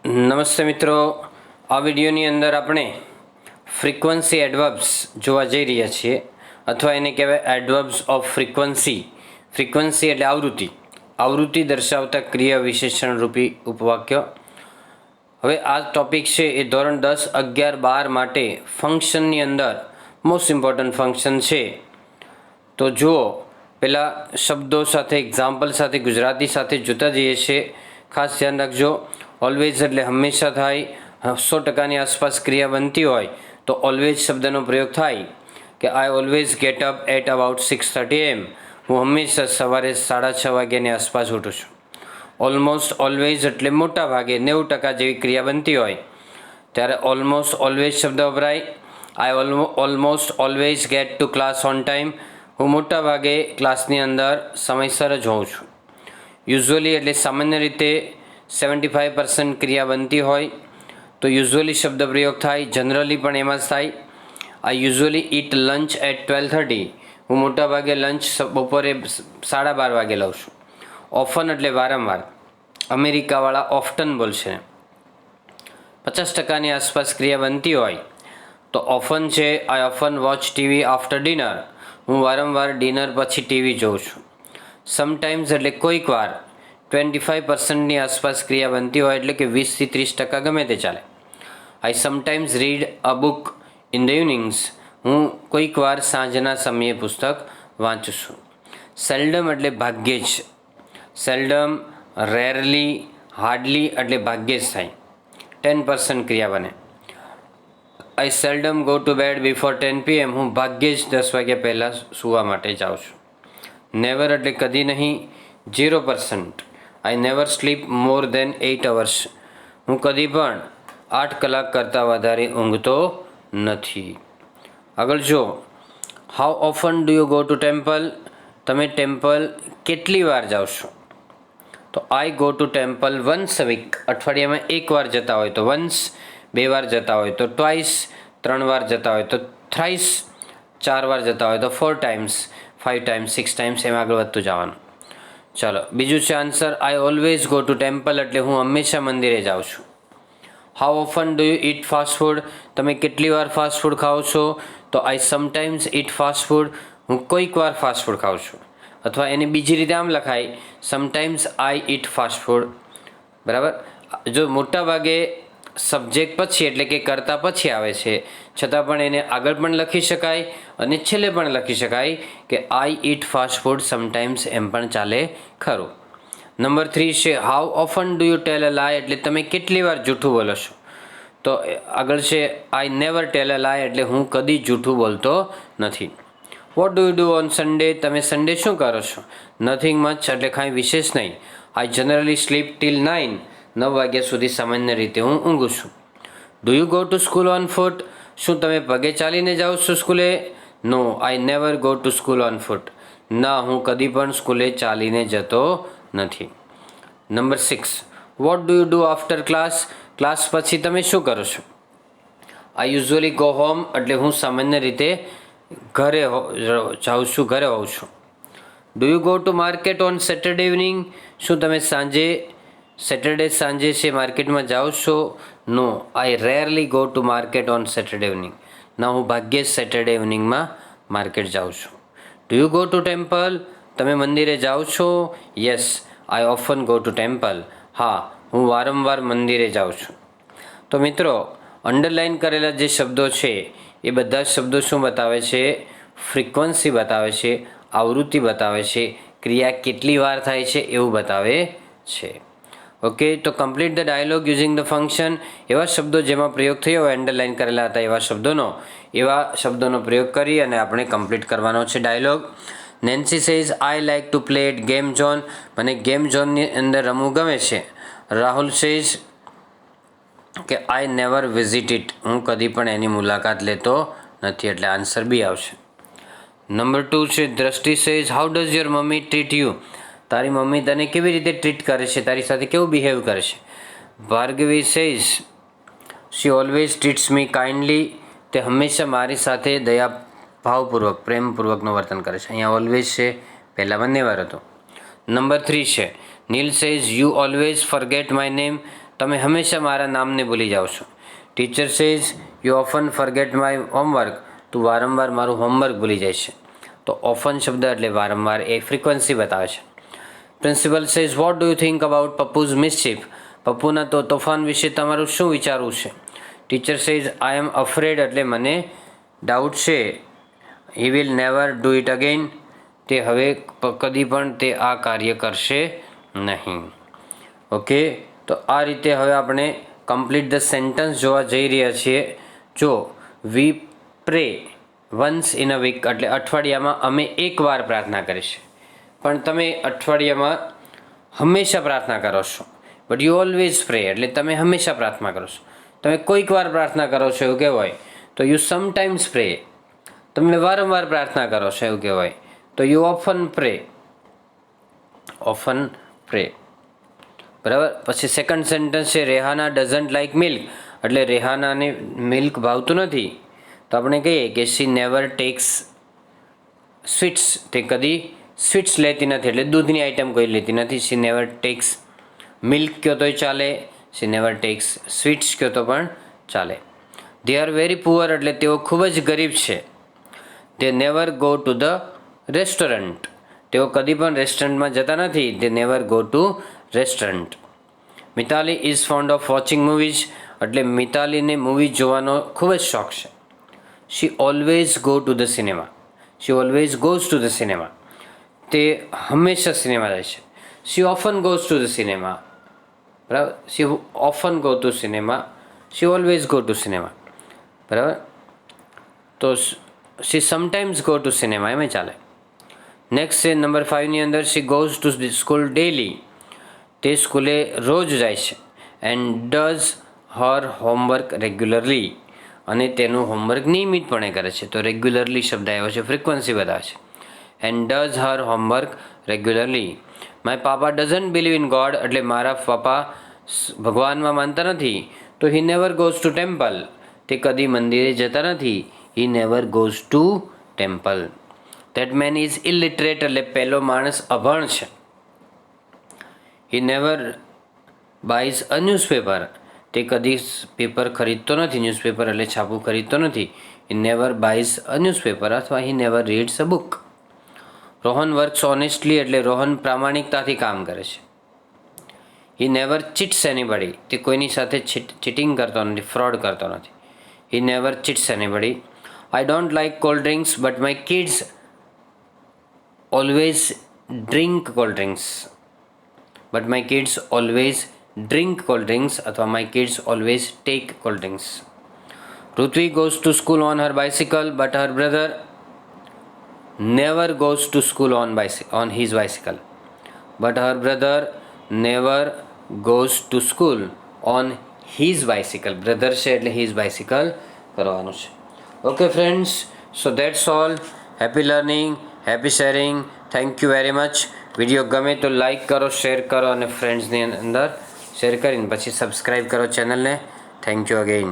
નમસ્તે મિત્રો, આ વિડીયોની અંદર આપણે ફ્રીક્વન્સી એડવર્બ્સ જોવા જઈ રહ્યા છીએ, અથવા એને કહેવાય એડવર્બ્સ ઓફ ફ્રીક્વન્સી. ફ્રીક્વન્સી એટલે આવૃત્તિ દર્શાવતા ક્રિયા વિશેષણ રૂપી ઉપવાક્ય. હવે આ ટોપિક છે એ ધોરણ 10, 11, 12 માટે ફંક્શનની અંદર મોસ્ટ ઇમ્પોર્ટન્ટ ફંક્શન છે. તો જુઓ, પહેલાં શબ્દો સાથે, એક્ઝામ્પલ સાથે, ગુજરાતી સાથે જોતા જઈએ છીએ. ખાસ ધ્યાન રાખજો, ઓલવેઝ એટલે હંમેશા થાય. 100%ની આસપાસ ક્રિયા બનતી હોય તો ઓલવેઝ શબ્દનો પ્રયોગ થાય કે I always get up at about 6:30 AM. હું હંમેશા સવારે 6:30 વાગ્યાની આસપાસ ઉઠું છું. ઓલમોસ્ટ ઓલવેઝ એટલે મોટા ભાગે 90% જેવી ક્રિયા બનતી હોય ત્યારે ઓલમોસ્ટ ઓલવેઝ શબ્દ વપરાય. I almost always get to class on time. હું મોટા ભાગે ક્લાસની અંદર સમયસર જ હોઉં છું. યુઝ્યુઅલી એટલે સામાન્ય રીતે 75% ક્રિયા બનતી હોય તો યુઝ્યુઅલી શબ્દ પ્રયોગ થાય. જનરલી પણ એમાં જ થાય. આઈ યુઝ્યુઅલી ઇટ લંચ એટ 12:30. હું મોટા ભાગે લંચ બપોરે 12:30 વાગે લઉં છું. ઓફન એટલે વારંવાર. અમેરિકાવાળા ઓફટન બોલશે. 50%ની આસપાસ ક્રિયા બનતી હોય તો ઓફન છે I often watch TV after dinner. હું વારંવાર ડિનર પછી ટીવી જોઉં છું. સમટાઇમ્સ એટલે કોઈક વાર. 25%ની આસપાસ ક્રિયા બનતી હોય એટલે કે 20 થી 30% ગમે તે ચાલે. I sometimes read a book in the evenings. હું કોઈક વાર સાંજના સમયે પુસ્તક વાંચું છું. સેલ્ડમ એટલે ભાગ્યે જ. સેલ્ડમ, રેરલી, હાર્ડલી એટલે ભાગ્યે જ થાય. 10% ક્રિયા બને. I seldom go to bed before 10 PM. હું ભાગ્યે જ 10 વાગ્યા પહેલાં સૂવા માટે જાઉં છું. નેવર એટલે કદી નહીં. 0%. I never sleep more than 8 hours. હું કદી પણ 8 કલાક કરતાં વધારે ઊંઘતો નથી. આગળ જો, how often do you go to temple. તમે ટેમ્પલ કેટલી વાર જાઓ છો? તો I go to temple once a week. અઠવાડિયામાં 1 વાર જતા હોય તો વન્સ, 2 વાર જતા હોય તો ટ્વાઇસ, 3 વાર જતા હોય તો થ્રાઇસ, 4 વાર જતા હોય તો 4 times, 5 times, 6 times, એમ આગળ વધતું જવાનું. ચાલો, બીજું છે answer. I always go to temple એટલે હું હંમેશા મંદિરે જાઉં છું. How often do you it fast food. તમે કેટલી વાર ફાસ્ટ ફૂડ ખાઓ છો? તો આઈ સમટાઇમ્સ ઇટ ફાસ્ટ ફૂડ. હું કોઈક વાર ફાસ્ટ ફૂડ ખાઉં છું. અથવા એની બીજી રીતે આમ લખાય, સમટાઇમ્સ આઈ ઇટ ફાસ્ટ ફૂડ. બરાબર. જો મોટા ભાગે સબ્જેક્ટ પછી એટલે કે કરતા પછી આવે છે, છતાં પણ એને આગળ પણ લખી શકાય અને છેલ્લે પણ લખી શકાય કે I eat fast food sometimes, એમ પણ ચાલે ખરું. નંબર 3 છે how often do you tell a lie. એટલે તમે કેટલી વાર જૂઠું બોલો છો? તો આગળ છે I never tail a lie એટલે હું કદી જૂઠું બોલતો નથી. Vote do you do on Sunday. તમે સન્ડે શું કરો છો? નથિંગ મચ એટલે કાંઈ વિશેષ નહીં. I generally slip teal 9. 9 વાગ્યા સુધી સામાન્ય રીતે હું ઊંઘું છું. Do you go to school on foot. શું તમે પગે ચાલીને જાઓ છો સ્કૂલે? No, I never go to school on foot. ના, હું કદી પણ સ્કૂલે ચાલીને જતો નથી. Number 6 what do you do after class. Class પછી તમે શું કરો છો? આઈ યુઝ્યુઅલી ગો હોમ એટલે હું સામાન્ય રીતે ઘરે જાઉં છું, ઘરે હોઉં છું. Do you go to market on Saturday evening. શું તમે સેટરડે સાંજે છે માર્કેટમાં જાઓ છો? No, I rarely go to market on Saturday evening. ના, હું ભાગ્યે જ સેટરડે ઇવનિંગમાં માર્કેટ જાઉં છું. Do you go to temple. તમે મંદિરે જાઓ છો? Yes, I often go to temple. હા, હું વારંવાર મંદિરે જાઉં છું. તો મિત્રો, અંડરલાઇન કરેલા જે શબ્દો છે એ બધા શબ્દો શું બતાવે છે? ફ્રીક્વન્સી બતાવે છે, આવૃત્તિ બતાવે છે, ક્રિયા કેટલી વાર થાય છે એવું બતાવે છે. ઓકે, તો complete the dialogue using the function. એવા શબ્દો જેમાં પ્રયોગ થયો હોય, અંડરલાઇન કરેલા હતા એવા શબ્દોનો પ્રયોગ કરી અને આપણે કમ્પ્લીટ કરવાનો છે dialogue. Nancy says I like to play at game zone. મને ગેમ ઝોનની અંદર રમવું ગમે છે. રાહુલ સેઝ કે આઈ નેવર વિઝિટ ઇટ. હું કદી પણ એની મુલાકાત લેતો નથી, એટલે આન્સર બી આવશે. નંબર 2 છે દ્રષ્ટિ says how does your mummy treat you. તારી મમ્મી તને કેવી રીતે ટ્રીટ કરે છે, તારી સાથે કેવું બિહેવ કરે છે. ભાર્ગવી સેઝ શી ઓલવેઝ ટ્રીટ્સ મી કાઇન્ડલી. તે હંમેશા મારી સાથે દયા ભાવપૂર્વક, પ્રેમપૂર્વકનું વર્તન કરે છે. અહીંયા ઓલવેઝ છે, પહેલાં બંને વાર હતો. નંબર 3 છે Neel says you always forget my name. તમે હંમેશા મારા નામને ભૂલી જાઓ છો. Teacher says you often forget my homework. તું વારંવાર મારું હોમવર્ક ભૂલી જાય છે. તો ઓફન શબ્દ એટલે વારંવાર, એ ફ્રિકવન્સી બતાવે છે. Principal says what do you think about Pappu's mischief. પપ્પુના તો તોફાન વિશે તમારું શું વિચારવું છે? Teacher says I am afraid એટલે મને ડાઉટ છે. He will never do it again. તે હવે કદી પણ તે આ કાર્ય કરશે નહીં. ઓકે, તો આ રીતે હવે આપણે કમ્પ્લીટ ધ સેન્ટન્સ જોવા જઈ રહ્યા છીએ. જો વી પ્રે વન્સ ઇન અ વીક એટલે અઠવાડિયામાં અમે એકવાર પ્રાર્થના કરીશું. પણ તમે અઠવાડિયામાં હંમેશા પ્રાર્થના કરો છો. બટ યુ ઓલવેઝ પ્રે એટલે તમે હંમેશા પ્રાર્થના કરો છો. તમે કોઈક વાર પ્રાર્થના કરો છો એવું કહેવાય તો યુ સમટાઈમ્સ પ્રે. તમે વારંવાર પ્રાર્થના કરો છો એવું કહેવાય તો યુ ઓફન પ્રે. ઓફન પ્રે. બરાબર. પછી સેકન્ડ સેન્ટેન્સ છે રેહાના ડઝન્ટ લાઇક મિલ્ક એટલે રેહાનાને મિલ્ક ભાવતું નથી. તો આપણે કહીએ કે શી નેવર ટેક્સ સ્વીટ્સ. તે કદી સ્વીટ્સ લેતી નથી એટલે દૂધની આઈટમ કોઈ લેતી નથી. શી નેવર ટેક્સ મિલ્ક કહો તોય ચાલે. શી નેવર ટેક્સ સ્વીટ્સ કહો તો પણ ચાલે. દે આર વેરી પુઅર એટલે તેઓ ખૂબ જ ગરીબ છે. They never go to the restaurant. તેઓ કદી પણ રેસ્ટોરન્ટમાં જતા નથી. They never go to restaurant. Mitali is fond of watching movies એટલે મિતાલીને મૂવી જોવાનો ખૂબ જ શોખ છે. She always go to the cinema. She always goes to the cinema. તે હંમેશા સિનેમા જાય છે. She often goes to the cinema. બરાબર. She often go to cinema. She always go to cinema. બરાબર. તો she sometimes go to cinema એમ ચાલે. Next છે નંબર 5ની અંદર she goes to school daily. તે સ્કૂલે રોજ જાય છે. And does her homework regularly અને તેનું હોમવર્ક નિયમિતપણે કરે છે. તો રેગ્યુલરલી શબ્દ આવ્યો છે, ફ્રિકવન્સી બતાવે છે. And does her homework regularly. My papa doesn't believe in God એટલે મારા પપ્પા ભગવાનમાં માનતા નથી. તો he never goes to temple. તે કદી મંદિરે જતા નથી. He never goes to temple. That main is illiterate એટલે પહેલો માણસ અભણ છે. He never buys a newspaper. તે કદી પેપર ખરીદતો નથી. ન્યૂઝપેપર એટલે છાપું ખરીદતો નથી. He never buys a newspaper અથવા he never reads a book. Rohan works honestly એટલે રોહન પ્રામાણિકતાથી કામ કરે છે. He never cheats anybody. તે કોઈની સાથે ચીટિંગ કરતો નથી, ફ્રોડ કરતો નથી. He never cheats anybody. I don't like cold drinks but my kids always drink cold drinks. But my kids always drink cold drinks અથવા my kids always take cold drinks. Prithvi goes to school on her bicycle but Har brother never goes to school on his bicycle. But Har brother never goes to school on his bicycle. Brother છે એટલે his bicycle કરવાનું છે. Okay friends, so that's all. Happy learning, happy sharing. Thank you very much. Video ગમે તો like કરો, share કરો અને ફ્રેન્ડ્સની અંદર શેર કરીને પછી સબસ્ક્રાઈબ કરો ચેનલને. Thank you again.